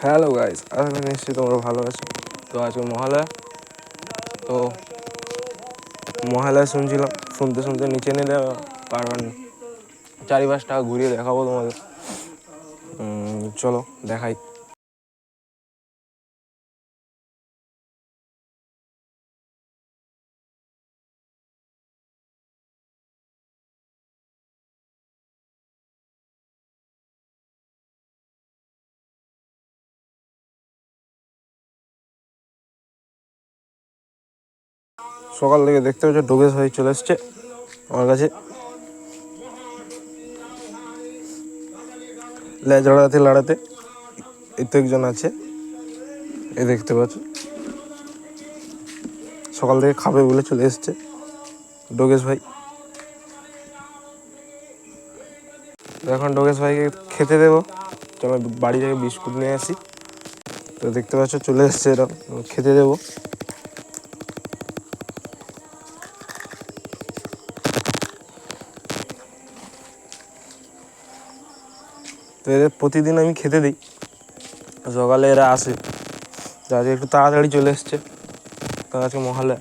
Hello guys, আশা করি নিশ্চয়ই তোমরা ভালো আছো। তো আজকে মহালয়া, তো মহালয়া শুনতে শুনতে নিচে নিলে কারণ চারিপাশটা ঘুরিয়ে দেখাবো তোমাদের। চলো দেখাই। সকাল থেকে দেখতে পাচ্ছ ডোগেশ ভাই চলে এসছে আমার কাছে। লেজ লড়াতে লড়াতে এই তো একজন আছে, এ দেখতে পাচ্ছ সকাল থেকে খাবে বলে চলে এসছে ডোগেশ ভাই। তো এখন ডোগেশ ভাইকে খেতে দেবো। চলো বাড়ি থেকে বিস্কুট নিয়ে আসি। তো দেখতে পাচ্ছ চলে এসছে, এরকম খেতে দেবো। তো এদের প্রতিদিন আমি খেতে দিই, সকালে এরা আসে। তো আজকে একটু তাড়াতাড়ি চলে এসছে, তো আজকে মহালয়া।